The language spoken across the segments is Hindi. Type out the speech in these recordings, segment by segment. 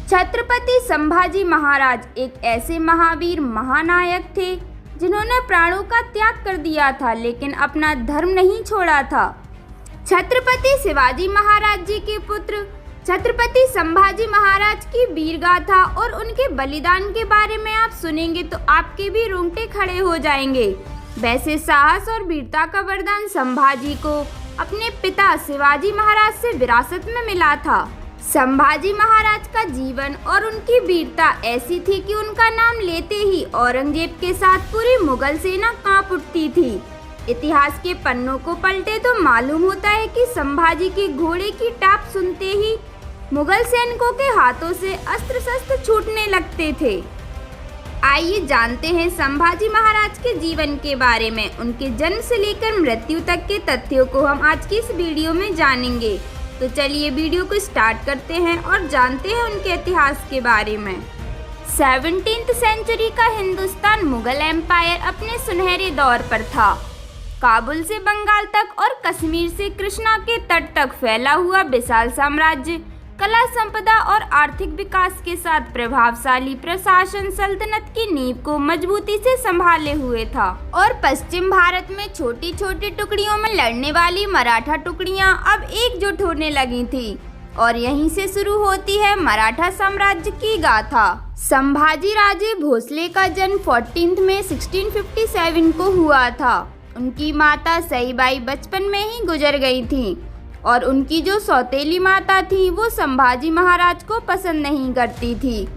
छत्रपति संभाजी महाराज एक ऐसे महावीर महानायक थे जिन्होंने प्राणों का त्याग कर दिया था, लेकिन अपना धर्म नहीं छोड़ा था। छत्रपति शिवाजी महाराज जी के पुत्र छत्रपति संभाजी महाराज की वीर गाथा और उनके बलिदान के बारे में आप सुनेंगे तो आपके भी रोंगटे खड़े हो जाएंगे। वैसे साहस और वीरता का वरदान संभाजी को अपने पिता शिवाजी महाराज से विरासत में मिला था। संभाजी महाराज का जीवन और उनकी वीरता ऐसी थी कि उनका नाम लेते ही औरंगजेब के साथ पूरी मुगल सेना कांप उठती थी। इतिहास के पन्नों को पलटे तो मालूम होता है कि संभाजी के घोड़े की टाप सुनते ही मुगल सैनिकों के हाथों से अस्त्र शस्त्र छूटने लगते थे। आइए जानते हैं संभाजी महाराज के जीवन के बारे में। उनके जन्म से लेकर मृत्यु तक के तथ्यों को हम आज की इस वीडियो में जानेंगे। तो चलिए वीडियो को स्टार्ट करते हैं और जानते हैं उनके इतिहास के बारे में। 17वीं सेंचुरी का हिंदुस्तान मुगल एम्पायर अपने सुनहरे दौर पर था। काबुल से बंगाल तक और कश्मीर से कृष्णा के तट तक फैला हुआ विशाल साम्राज्य कला संपदा और आर्थिक विकास के साथ प्रभावशाली प्रशासन सल्तनत की नींव को मजबूती से संभाले हुए था। और पश्चिम भारत में छोटी छोटी टुकड़ियों में लड़ने वाली मराठा टुकड़ियां अब एकजुट होने लगी थी और यहीं से शुरू होती है मराठा साम्राज्य की गाथा। संभाजी राजे भोसले का जन्म 14 मई 1657 को हुआ था। उनकी माता सईबाई बचपन में ही गुजर गई थी और उनकी जो सौतेली माता थी वो संभाजी महाराज को पसंद नहीं करती थी।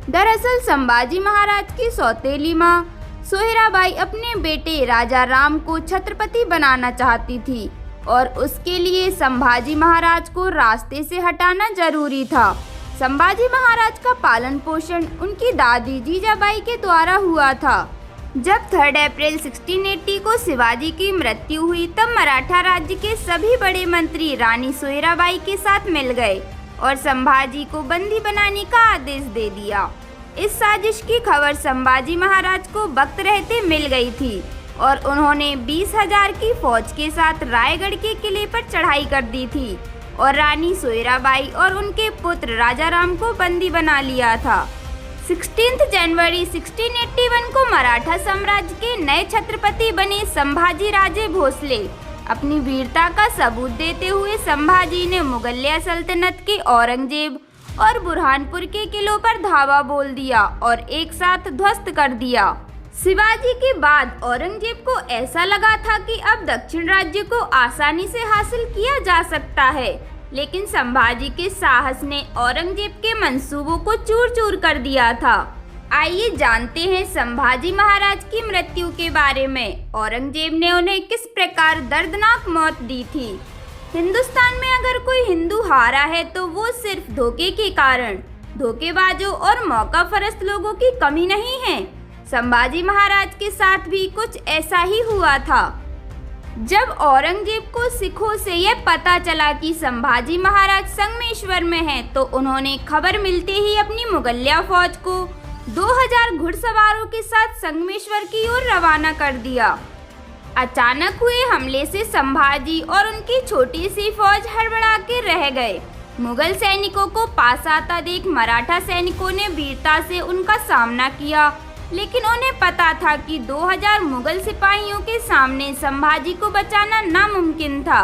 दरअसल संभाजी महाराज की सौतेली माँ सोहराबाई अपने बेटे राजा राम को छत्रपति बनाना चाहती थी और उसके लिए संभाजी महाराज को रास्ते से हटाना जरूरी था। संभाजी महाराज का पालन पोषण उनकी दादी जीजाबाई के द्वारा हुआ था। जब 3 अप्रैल 1680 को शिवाजी की मृत्यु हुई तब मराठा राज्य के सभी बड़े मंत्री रानी सोहराबाई के साथ मिल गए और संभाजी को बंदी बनाने का आदेश दे दिया। इस साजिश की खबर संभाजी महाराज को वक्त रहते मिल गई थी और उन्होंने 20,000 की फौज के साथ रायगढ़ के किले पर चढ़ाई कर दी थी और रानी सोहराबाई और उनके पुत्र राजा राम को बंदी बना लिया था। 16 जनवरी 1681 को मराठा साम्राज्य के नए छत्रपति बने संभाजी राजे भोसले। अपनी वीरता का सबूत देते हुए संभाजी ने मुगलिया सल्तनत के औरंगजेब और बुरहानपुर के किलों पर धावा बोल दिया और एक साथ ध्वस्त कर दिया। शिवाजी के बाद औरंगजेब को ऐसा लगा था कि अब दक्षिण राज्य को आसानी से हासिल किया जा सकता है, लेकिन संभाजी के साहस ने औरंगजेब के मंसूबों को चूर चूर कर दिया था। आइए जानते हैं संभाजी महाराज की मृत्यु के बारे में। औरंगजेब ने उन्हें किस प्रकार दर्दनाक मौत दी थी। हिंदुस्तान में अगर कोई हिंदू हारा है तो वो सिर्फ धोखे के कारण। धोखेबाजों और मौका फरस्त लोगों की कमी नहीं है। संभाजी महाराज के साथ भी कुछ ऐसा ही हुआ था। जब औरंगजेब को सिखों से यह पता चला कि संभाजी महाराज संगमेश्वर में हैं, तो उन्होंने खबर मिलते ही अपनी मुगलिया फौज को 2000 घुड़सवारों के साथ संगमेश्वर की ओर रवाना कर दिया। अचानक हुए हमले से संभाजी और उनकी छोटी सी फौज हड़बड़ा के रह गए। मुगल सैनिकों को पास आता देख मराठा सैनिकों ने वीरता से उनका सामना किया, लेकिन उन्हें पता था कि 2000 मुगल सिपाहियों के सामने संभाजी को बचाना नामुमकिन था।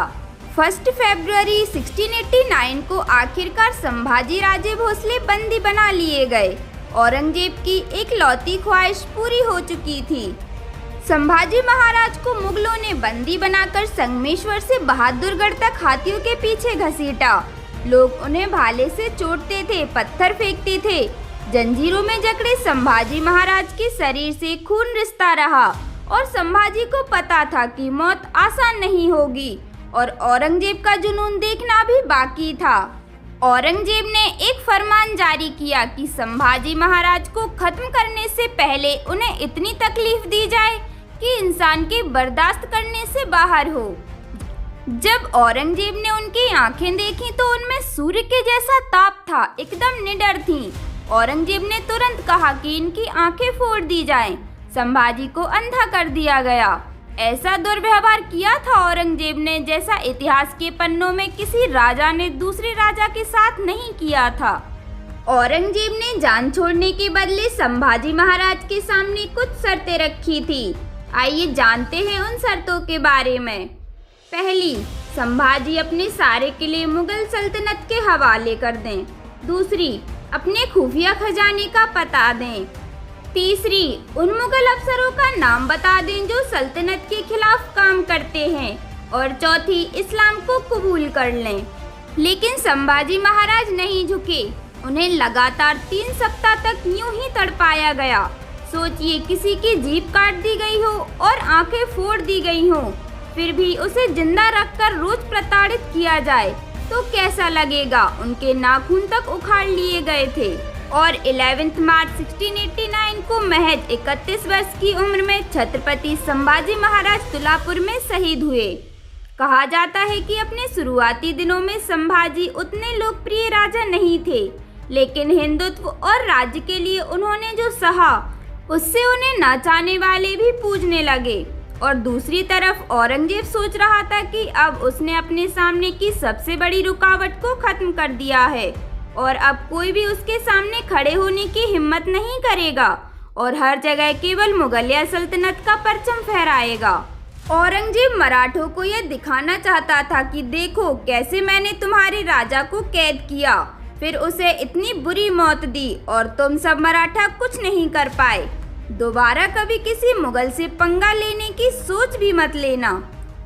1 फरवरी 1689 को आखिरकार संभाजी राजे भोसले बंदी बना लिए गए। औरंगजेब की इकलौती ख्वाहिश पूरी हो चुकी थी। संभाजी महाराज को मुगलों ने बंदी बनाकर संगमेश्वर से बहादुरगढ़ तक हाथियों के पीछे घसीटा। लोग उन्हें भाले से चोटते थे, पत्थर फेंकते थे। जंजीरों में जकड़े संभाजी महाराज के शरीर से खून रिसता रहा और संभाजी को पता था कि मौत आसान नहीं होगी और औरंगजेब का जुनून देखना भी बाकी था। औरंगजेब ने एक फरमान जारी किया कि संभाजी महाराज को खत्म करने से पहले उन्हें इतनी तकलीफ दी जाए कि इंसान के बर्दाश्त करने से बाहर हो। जब औरंगजेब ने उनकी आंखें देखी तो उनमें सूर्य के जैसा ताप था, एकदम निडर थीं। औरंगजेब ने तुरंत कहा कि इनकी आंखें फोड़ दी जाएं। संभाजी को अंधा कर दिया गया। ऐसा दुर्व्यवहार किया था औरंगजेब ने जैसा इतिहास के पन्नों में किसी राजा ने दूसरे राजा के साथ नहीं किया था। औरंगजेब ने जान छोड़ने के बदले संभाजी महाराज के सामने कुछ शर्तें रखी थी। आइए जानते हैं उन शर्तों के बारे में। पहली, संभाजी अपने सारे किले मुगल सल्तनत के हवाले कर दें। दूसरी, अपने खुफिया खजाने का पता दें। तीसरी, उन मुगल अफसरों का नाम बता दें जो सल्तनत के खिलाफ काम करते हैं। और चौथी, इस्लाम को कबूल कर लें। लेकिन संभाजी महाराज नहीं झुके। उन्हें लगातार 3 सप्ताह तक यूं ही तड़पाया गया। सोचिए, किसी की जीभ काट दी गई हो और आंखें फोड़ दी गई हो, फिर भी उसे जिंदा रखकर रोज प्रताड़ित किया जाए तो कैसा लगेगा। उनके नाखून तक उखाड़ लिए गए थे। और 11 मार्च 1689 को महज 31 वर्ष की उम्र में छत्रपति संभाजी महाराज तुलापुर में शहीद हुए। कहा जाता है कि अपने शुरुआती दिनों में संभाजी उतने लोकप्रिय राजा नहीं थे, लेकिन हिंदुत्व और राज्य के लिए उन्होंने जो सहा उससे उन्हें ना चाहने वाले भी पूजने लगे। और दूसरी तरफ औरंगजेब सोच रहा था कि अब उसने अपने सामने की सबसे बड़ी रुकावट को खत्म कर दिया है और अब कोई भी उसके सामने खड़े होने की हिम्मत नहीं करेगा और हर जगह केवल मुगलिया सल्तनत का परचम फहराएगा। औरंगजेब मराठों को यह दिखाना चाहता था कि देखो कैसे मैंने तुम्हारे राजा को कैद किया, फिर उसे इतनी बुरी मौत दी और तुम सब मराठा कुछ नहीं कर पाए। दोबारा कभी किसी मुगल से पंगा लेने की सोच भी मत लेना।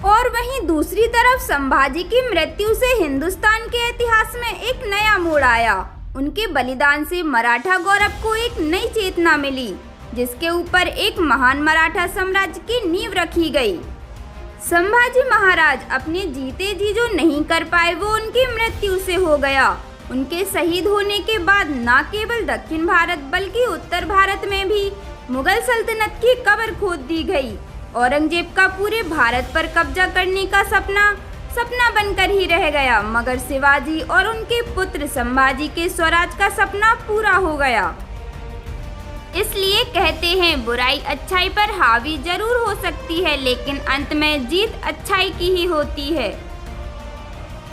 और वहीं दूसरी तरफ संभाजी की मृत्यु से हिंदुस्तान के इतिहास में एक नया मोड़ आया। उनके बलिदान से मराठा गौरव को एक नई चेतना मिली, जिसके ऊपर एक महान मराठा साम्राज्य की नींव रखी गई। संभाजी महाराज अपने जीते जी जो नहीं कर पाए वो उनकी मृत्यु से हो गया। उनके शहीद होने के बाद न केवल दक्षिण भारत बल्कि उत्तर भारत में भी मुगल सल्तनत की कब्र खोद दी गई। औरंगजेब का पूरे भारत पर कब्जा करने का सपना बनकर ही रह गया, मगर शिवाजी और उनके पुत्र संभाजी के स्वराज का सपना पूरा हो गया। इसलिए कहते हैं बुराई अच्छाई पर हावी जरूर हो सकती है, लेकिन अंत में जीत अच्छाई की ही होती है।